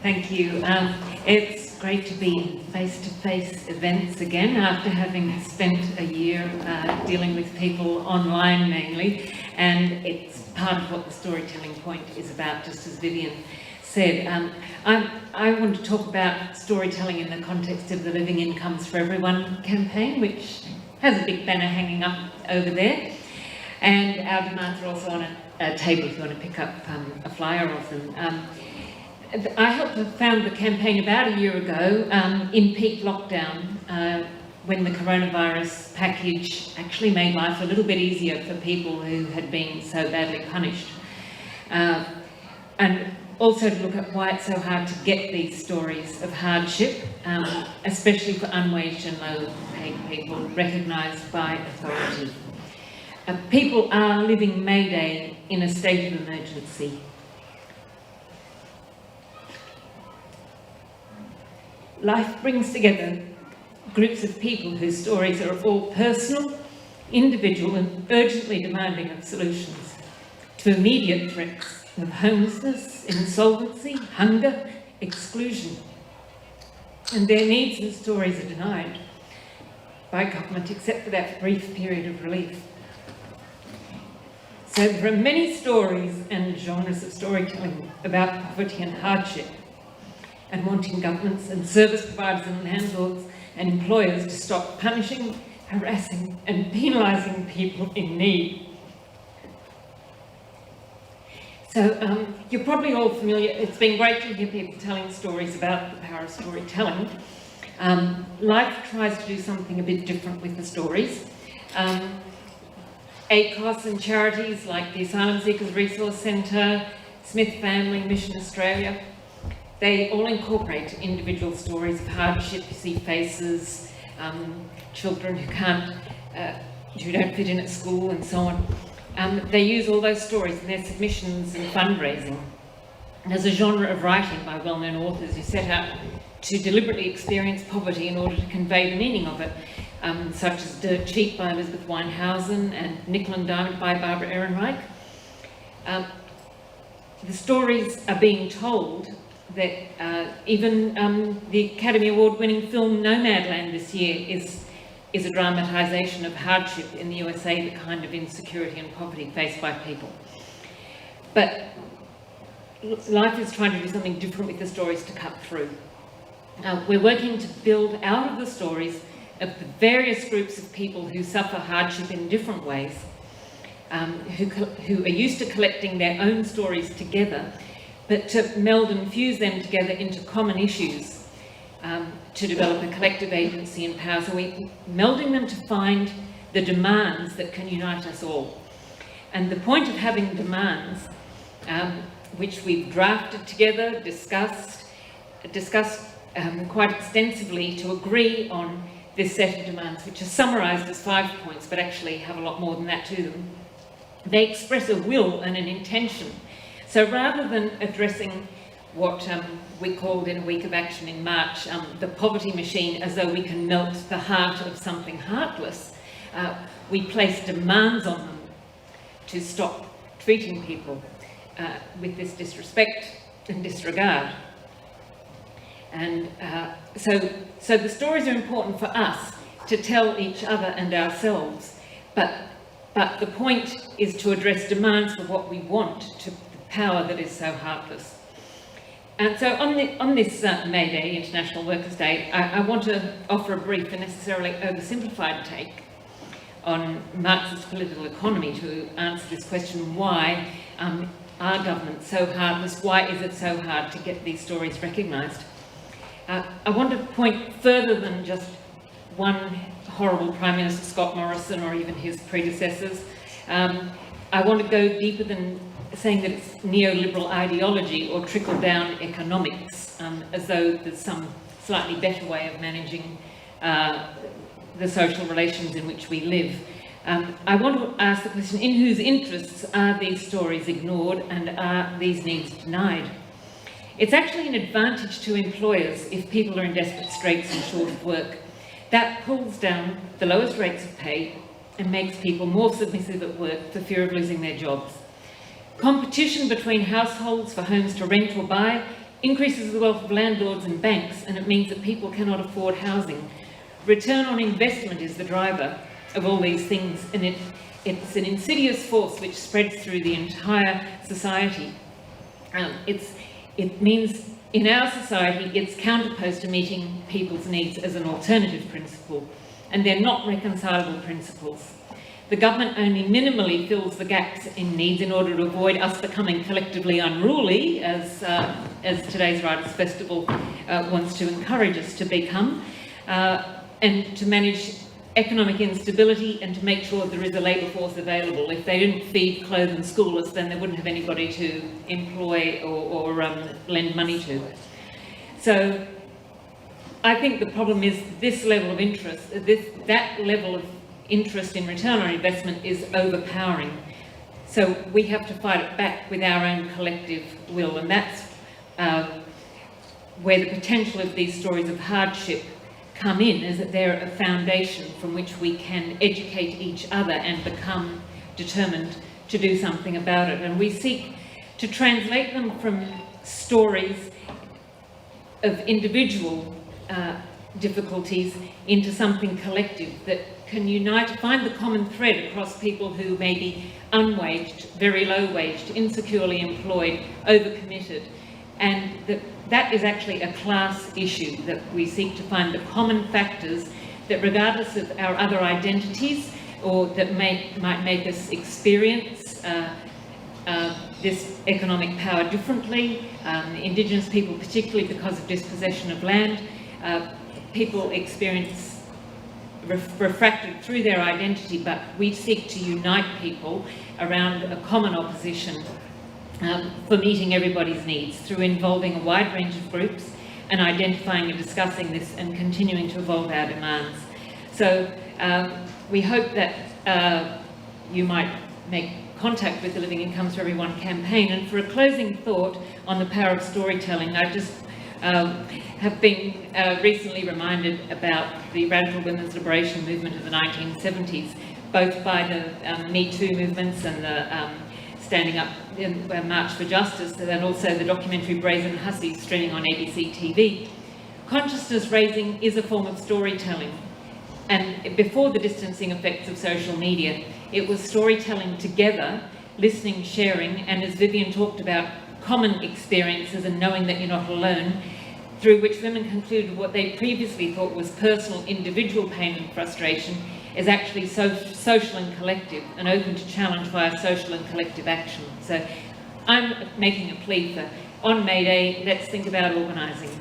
Thank you. It's great to be in face-to-face events again after having spent a year dealing with people online mainly, and it's part of what the Storytelling Point is about, just as Vivian said. I want to talk about storytelling in the context of the Living Incomes for Everyone campaign, which has a big banner hanging up over there, and our demands are also on a table if you want to pick up a flyer of them. I helped found the campaign about a year ago in peak lockdown when the coronavirus package actually made life a little bit easier for people who had been so badly punished. And also to look at why it's so hard to get these stories of hardship, especially for unwaged and low-paid people recognised by authority. People are living Mayday in a state of emergency. Life brings together groups of people whose stories are all personal, individual and urgently demanding of solutions to immediate threats of homelessness, insolvency, hunger, exclusion. And their needs and stories are denied by government except for that brief period of relief. So there are many stories and genres of storytelling about poverty and hardship, and wanting governments and service providers and landlords and employers to stop punishing, harassing and penalising people in need. So you're probably all familiar, it's been great to hear people telling stories about the power of storytelling. Life tries to do something a bit different with the stories. ACOS and charities like the Asylum Seekers Resource Centre, Smith Family, Mission Australia, they all incorporate individual stories of hardship. You see faces, children who don't fit in at school and so on. They use all those stories in their submissions and fundraising. There's a genre of writing by well-known authors who set out to deliberately experience poverty in order to convey the meaning of it, such as Dirt Cheap by Elizabeth Weinhausen and Nickel and Diamond by Barbara Ehrenreich. The stories are being told that even the Academy Award-winning film Nomadland this year is a dramatisation of hardship in the USA, the kind of insecurity and poverty faced by people. But life is trying to do something different with the stories to cut through. We're working to build out of the stories of the various groups of people who suffer hardship in different ways, who are used to collecting their own stories together, but to meld and fuse them together into common issues to develop a collective agency and power. So we're melding them to find the demands that can unite us all. And the point of having demands, which we've drafted together, discussed quite extensively to agree on this set of demands, which are summarised as 5 points, but actually have a lot more than that to them. They express a will and an intention. So rather than addressing what we called in a week of action in March, the poverty machine, as though we can melt the heart of something heartless, we place demands on them to stop treating people with this disrespect and disregard. And so the stories are important for us to tell each other and ourselves, but the point is to address demands for what we want, to power that is so heartless. And so on this May Day, International Workers' Day, I want to offer a brief and necessarily oversimplified take on Marxist political economy to answer this question: why are governments so heartless? Why is it so hard to get these stories recognised? I want to point further than just one horrible Prime Minister, Scott Morrison, or even his predecessors. I want to go deeper than saying that it's neoliberal ideology or trickle-down economics, as though there's some slightly better way of managing the social relations in which we live. I want to ask the question, in whose interests are these stories ignored and are these needs denied? It's actually an advantage to employers if people are in desperate straits and short of work. That pulls down the lowest rates of pay and makes people more submissive at work for fear of losing their jobs. Competition between households for homes to rent or buy increases the wealth of landlords and banks, and it means that people cannot afford housing. Return on investment is the driver of all these things, and it's an insidious force which spreads through the entire society. It means in our society it's counterposed to meeting people's needs as an alternative principle, and they're not reconcilable principles. The government only minimally fills the gaps in needs in order to avoid us becoming collectively unruly, as today's Writers' Festival wants to encourage us to become, and to manage economic instability and to make sure there is a labour force available. If they didn't feed, clothe and school us, then they wouldn't have anybody to employ or lend money to. So I think the problem is this level of interest, that level of interest in return on investment is overpowering. So we have to fight it back with our own collective will, and that's where the potential of these stories of hardship come in, is that they're a foundation from which we can educate each other and become determined to do something about it. And we seek to translate them from stories of individual difficulties into something collective that can unite, find the common thread across people who may be unwaged, very low-waged, insecurely employed, overcommitted, and that is actually a class issue, that we seek to find the common factors that, regardless of our other identities, or that might make us experience this economic power differently. Indigenous people, particularly because of dispossession of land, people experience refracted through their identity, but we seek to unite people around a common opposition for meeting everybody's needs through involving a wide range of groups and identifying and discussing this and continuing to evolve our demands. So we hope that you might make contact with the Living Incomes for Everyone campaign. And for a closing thought on the power of storytelling, I just have been recently reminded about the radical women's liberation movement of the 1970s, both by the Me Too movements and the Standing Up in March for Justice, and then also the documentary Brazen Hussies streaming on ABC TV. Consciousness raising is a form of storytelling, and before the distancing effects of social media, it was storytelling together, listening, sharing, and as Vivian talked about, common experiences and knowing that you're not alone, through which women concluded what they previously thought was personal, individual pain and frustration is actually social and collective, and open to challenge via social and collective action. So I'm making a plea for, on May Day, let's think about organising.